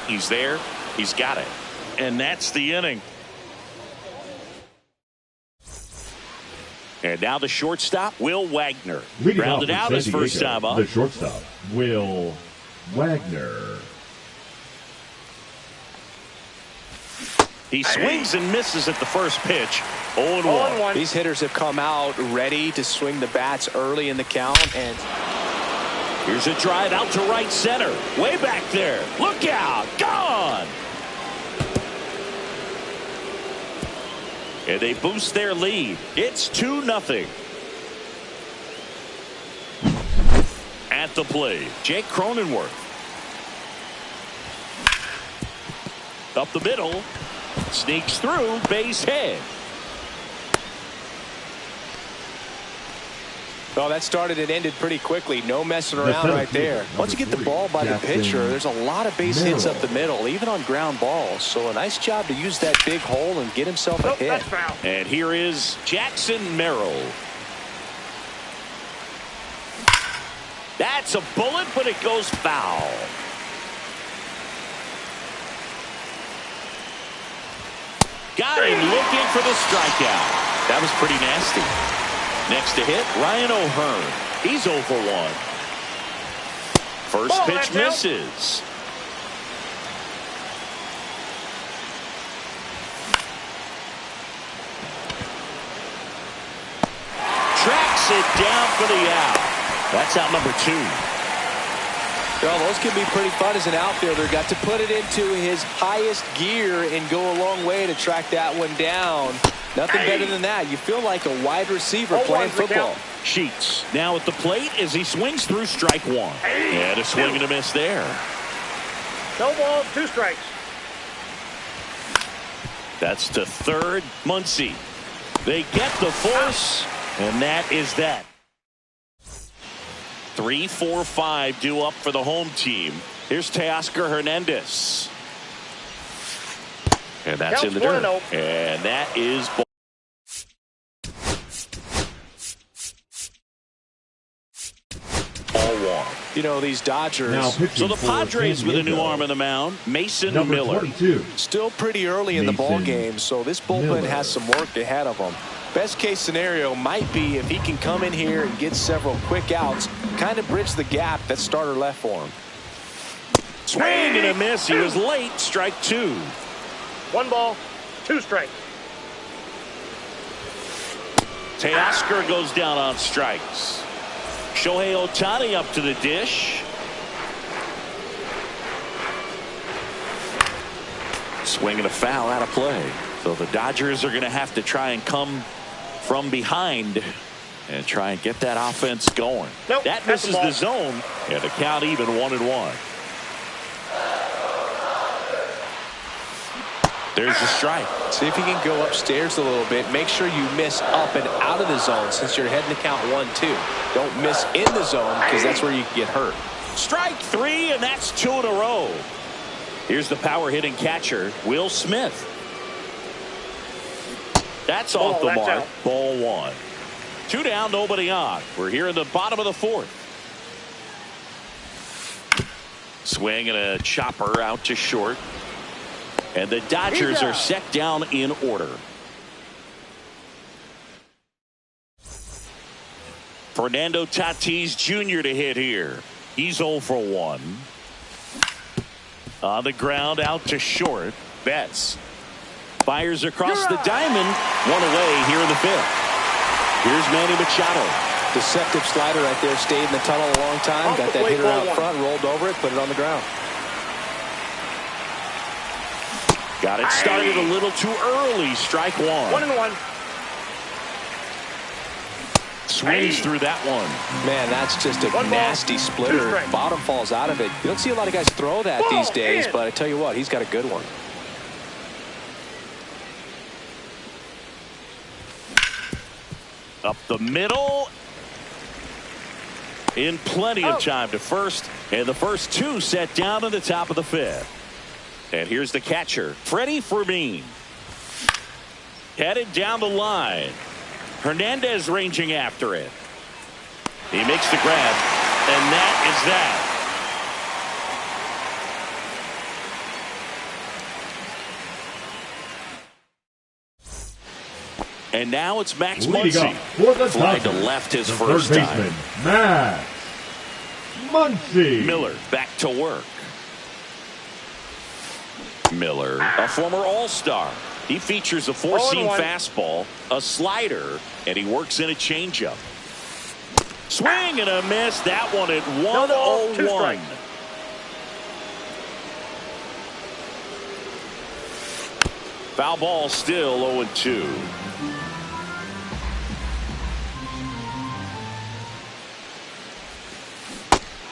He's there. He's got it. And that's the inning. And now the shortstop, Will Wagner. Rounded out his first time up. The shortstop, Will Wagner. He swings and misses at the first pitch. 0-1. These hitters have come out ready to swing the bats early in the count. And here's a drive out to right center. Way back there. Look out. Gone. And they boost their lead. It's 2-0. At the plate, Jake Cronenworth. Up the middle. Sneaks through, base hit. Well, that started and ended pretty quickly. No messing around right there. Once you get the ball by the pitcher, there's a lot of base hits up the middle, even on ground balls. So a nice job to use that big hole and get himself a hit. And here is Jackson Merrill. That's a bullet, but it goes foul. Got him looking for the strikeout. That was pretty nasty. Next to hit, Ryan O'Hearn. He's 0 for 1. First pitch misses. Tracks it down for the out. That's out number 2. Well, those can be pretty fun as an outfielder. Got to put it into his highest gear and go a long way to track that one down. Nothing better than that. You feel like a wide receiver playing football. Sheets now at the plate as he swings through strike 1. And a swing and a miss there. No ball, 2 strikes. That's to third. Muncy. They get the force, and that is that. 3, 4, 5 due up for the home team. Here's Teoscar Hernandez. And that's in the dirt. And that is ball. You know, these Dodgers. So the Padres with a new arm on the mound, Mason Miller. 22. Still pretty early in the ball game, so this bullpen has some work ahead of them. Best case scenario might be if he can come in here and get several quick outs, kind of bridge the gap that starter left for him. Swing and a miss. He was late. Strike two. 1 ball, 2 strikes. Teoscar goes down on strikes. Shohei Ohtani up to the dish. Swing and a foul out of play. So the Dodgers are going to have to try and come from behind and try and get that offense going. Nope, that misses the zone, and the count even 1-1. There's the strike. See if you can go upstairs a little bit. Make sure you miss up and out of the zone since you're heading to count 1-2. Don't miss in the zone because that's where you get hurt. Strike 3, and that's 2 in a row. Here's the power hitting catcher, Will Smith. That's off the mark. Out. Ball 1. 2 down, nobody on. We're here in the bottom of the 4th. Swing and a chopper out to short. And the Dodgers are set down in order. Fernando Tatis Jr. to hit here. He's 0 for 1. On the ground out to short. Betts fires across the diamond. 1 away here in the 5th. Here's Manny Machado. Deceptive slider right there. Stayed in the tunnel a long time. Got that hitter out front. Rolled over it. Put it on the ground. Got it started a little too early. Strike 1. 1-1. Swings through that one. Man, that's just a nasty splitter. Bottom falls out of it. You don't see a lot of guys throw that these days, but I tell you what, he's got a good one. Up the middle. In plenty of time to first. And the first 2 set down in the top of the 5th. And here's the catcher, Freddie Fermin. Headed down the line. Hernandez ranging after it. He makes the grab, and that is that. And now it's Max Muncy. Fly to left his first time. Max Muncy. Miller back to work. Miller, a former All-Star. He features a 4-seam fastball, a slider, and he works in a changeup. Swing and a miss. That one at 1-0-1. Foul ball still 0-2.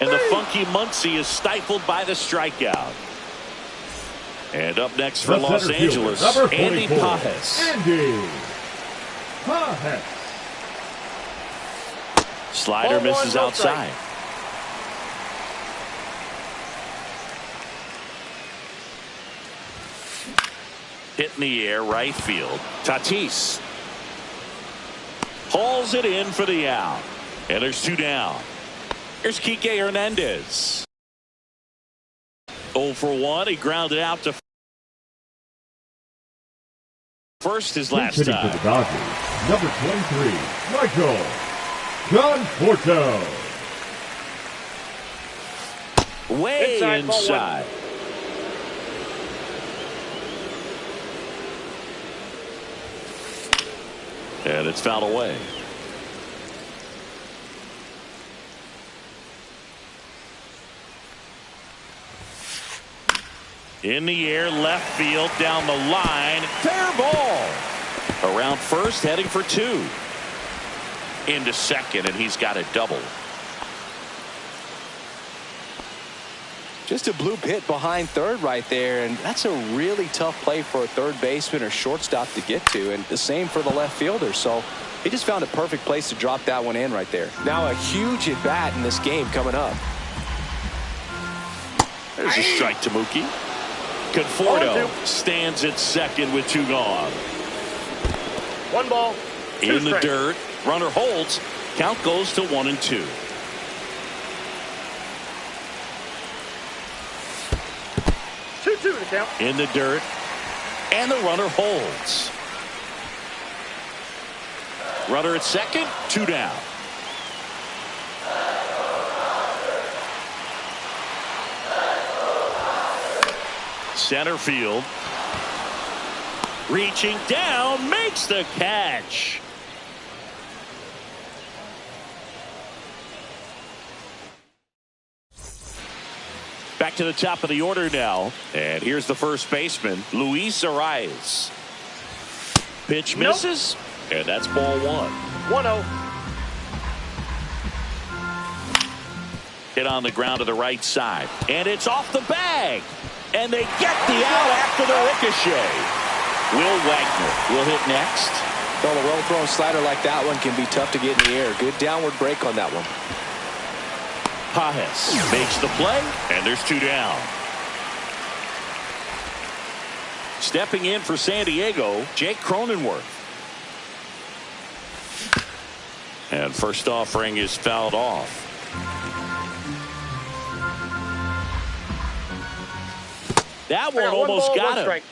And the funky Muncy is stifled by the strikeout. And up next for Los Angeles, Andy Pages. Andy Pages. Slider misses outside. Hit in the air, right field. Tatis hauls it in for the out. And there's 2 down. Here's Kike Hernandez. 0 for 1. He grounded out to first his last time. For the Dodgers, number 23, Michael Conforto. Way inside. And it's fouled away. In the air, left field, down the line. Fair ball. Around first, heading for 2. Into second, and he's got a double. Just a bloop hit behind third right there, and that's a really tough play for a third baseman or shortstop to get to, and the same for the left fielder. So he just found a perfect place to drop that one in right there. Now a huge at bat in this game coming up. There's a strike to Mookie. Conforto stands at second with 2 gone. 1 ball. 2 In the dirt. Runner holds. Count goes to 1-2. To count. In the dirt. And the runner holds. Runner at second. 2 down. Center field. Reaching down. Makes the catch. Back to the top of the order now. And here's the first baseman, Luis Arias. Pitch misses. And that's ball 1. 1-0. Hit on the ground to the right side. And it's off the bag. And they get the out after the ricochet. Will Wagner will hit next. Well, a well-thrown slider like that one can be tough to get in the air. Good downward break on that one. Pages makes the play, and there's 2 down. Stepping in for San Diego, Jake Cronenworth. And first offering is fouled off. That one almost got him. Strike.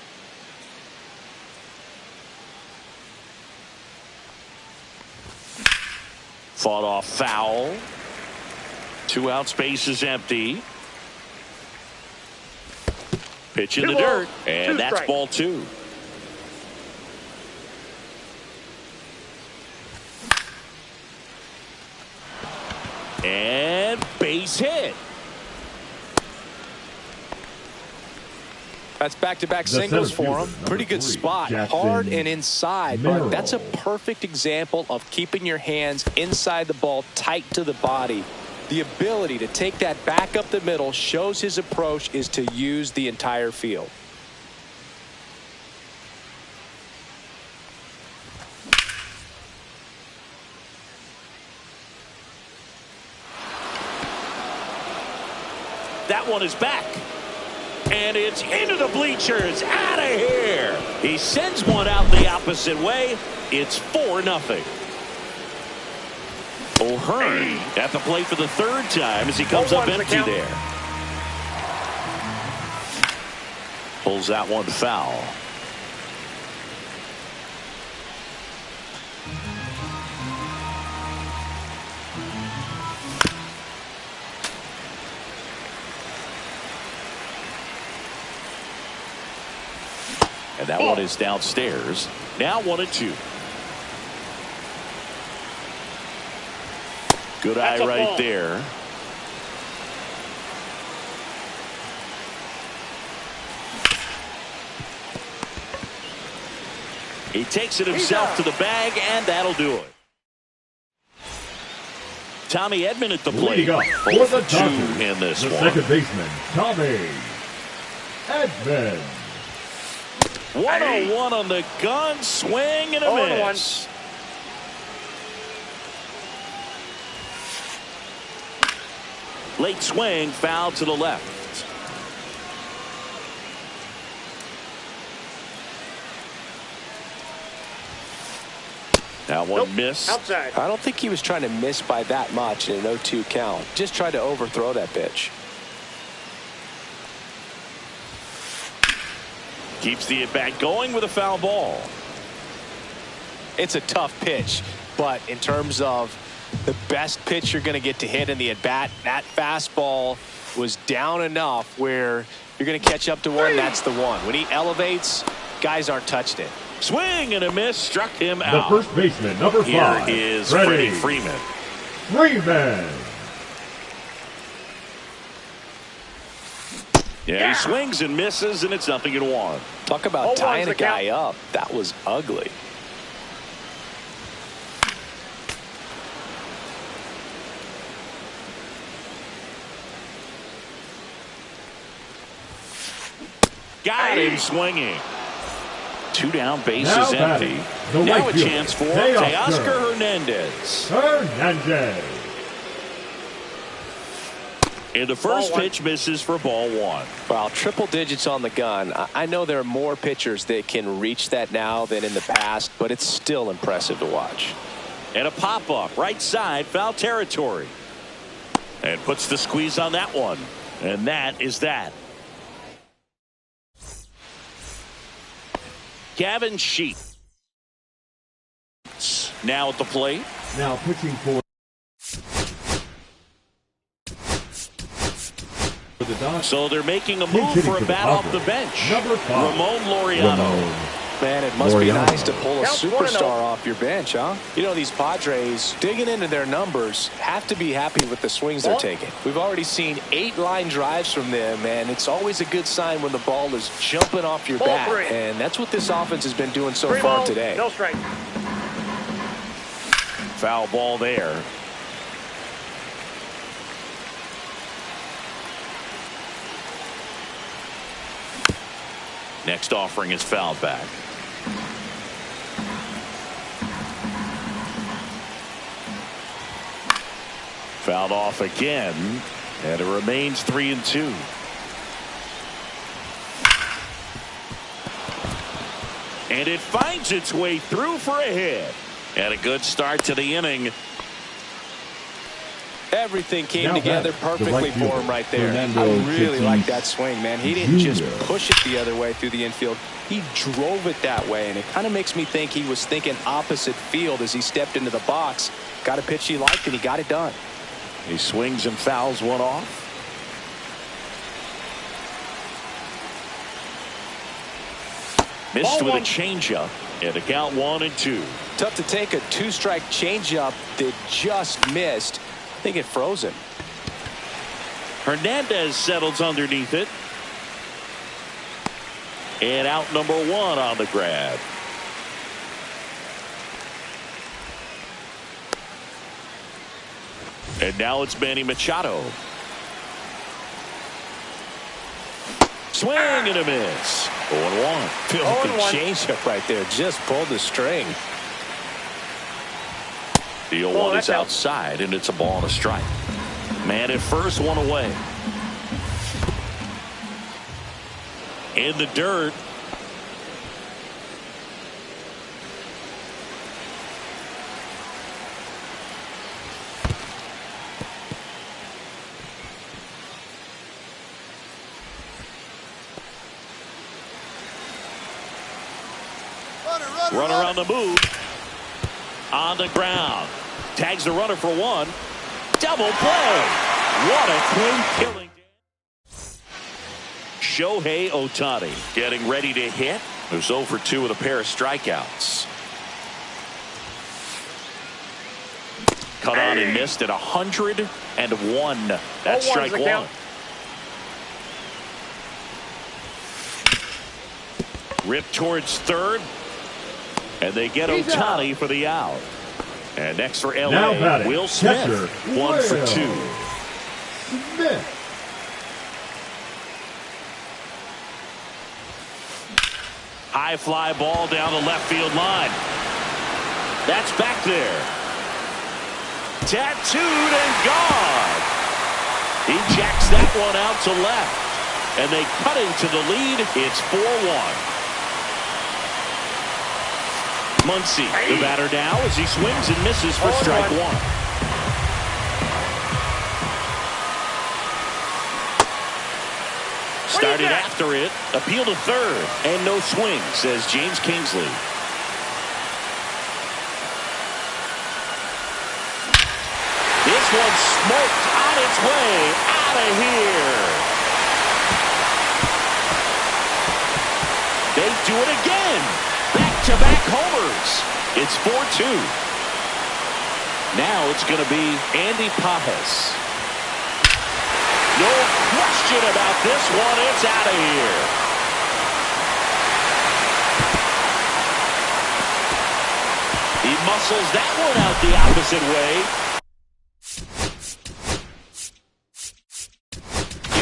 Fought off foul. 2 out, space is empty. Pitch in the dirt, and that's ball 2. And base hit. That's back-to-back singles for him. Pretty good spot. Hard and inside, but that's a perfect example of keeping your hands inside the ball, tight to the body. The ability to take that back up the middle shows his approach is to use the entire field. That one is back. And it's into the bleachers. Out of here. He sends one out the opposite way. It's 4-0. O'Hearn at the plate for the 3rd time as he comes up empty there. Pulls that one foul. And that one is downstairs. Now 1-2. Good eye right there. He takes it himself to the bag, and that'll do it. Tommy Edman at the plate. For the 2 in this one. Second baseman, Tommy Edman. 101 on the gun, swing and a miss. Late swing, foul to the left. That one missed. Outside. I don't think he was trying to miss by that much in an 0-2 count. Just tried to overthrow that pitch. Keeps the at-bat going with a foul ball. It's a tough pitch, but in terms of the best pitch you're going to get to hit in the at-bat, that fastball was down enough where you're going to catch up to one. That's the one. When he elevates, guys aren't touching it. Swing and a miss, struck him out. The first baseman, number 5. Here is Freddie Freeman. Yeah, he swings and misses, and it's 0-1. Talk about tying a guy up. That was ugly. Got him swinging. 2 down, bases now empty. Now a chance for Teoscar Hernandez. And the first pitch misses for ball one. Well, triple digits on the gun. I know there are more pitchers that can reach that now than in the past, but it's still impressive to watch. And a pop-up right side, foul territory. And puts the squeeze on that one. And that is that. Gavin Sheets now at the plate. Now pitching for the Dodgers. So they're making a move for a bat off the bench. Number 5. Ramon Laureano. Man, it must be nice to pull a superstar off your bench, huh? You know, these Padres, digging into their numbers, have to be happy with the swings they're taking. We've already seen 8 line drives from them, and it's always a good sign when the ball is jumping off your bat. And that's what this offense has been doing so far today. No strike. Foul ball there. Next offering is fouled back. Fouled off again, and it remains 3-2. And it finds its way through for a hit. And a good start to the inning. Everything came together perfectly for him right there. Fernando I really Tatis like that swing, man. He didn't just Jr. push it the other way through the infield. He drove it that way, and it kind of makes me think he was thinking opposite field as he stepped into the box. Got a pitch he liked, and he got it done. He swings and fouls one off. Missed with a changeup, and a count 1-2. Tough to take a 2-strike changeup that just missed. I think it froze him. Hernandez settles underneath it. And out number 1 on the grab. And now it's Manny Machado. Swing and a miss. 0-1. Feel like the changeup right there just pulled the string. The 0-1 is outside, and it's a ball and a strike. Man at first, one away. In the dirt. Runner on the move. On the ground. Tags the runner for 1. Double play. What a clean killing. Shohei Ohtani getting ready to hit. He was 0 for 2 with a pair of strikeouts. Cut on and missed at 101. That's strike 1. Ripped towards third. And they get Ohtani for the out. And next for LA, Will Smith, 1 for 2. Smith. High fly ball down the left field line. That's back there. Tattooed and gone. He jacks that one out to left. And they cut into the lead. It's 4-1. Muncy, the batter now as he swings and misses for strike 1. Started after it, appeal to third, and no swing, says James Kingsley. This one smoked on its way out of here. They do it again. Back-to-back homers. It's 4-2. Now it's going to be Andy Pajes. No question about this one. It's out of here. He muscles that one out the opposite way.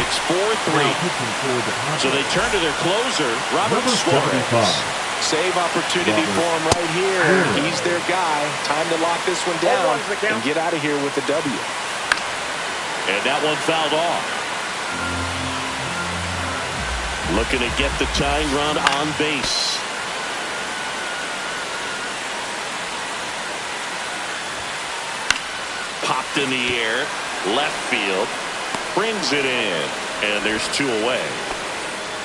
It's 4-3. So they turn to their closer, Robert Suarez. Save opportunity for him right here. He's their guy. Time to lock this one down and get out of here with the W. And that one fouled off. Looking to get the tying run on base. Popped in the air. Left field. Brings it in. And there's 2 away.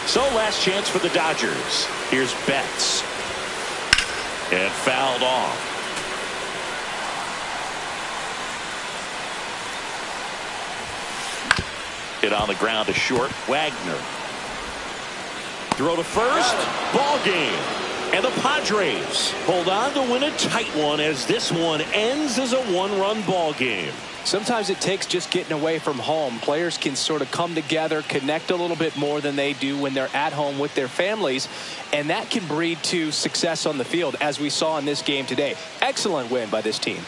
So last chance for the Dodgers. Here's Betts. And fouled off. Hit on the ground to short. Wagner. Throw to first. Ball game. And the Padres hold on to win a tight one as this one ends as a 1-run ball game. Sometimes it takes just getting away from home. Players can sort of come together, connect a little bit more than they do when they're at home with their families, and that can breed to success on the field, as we saw in this game today. Excellent win by this team.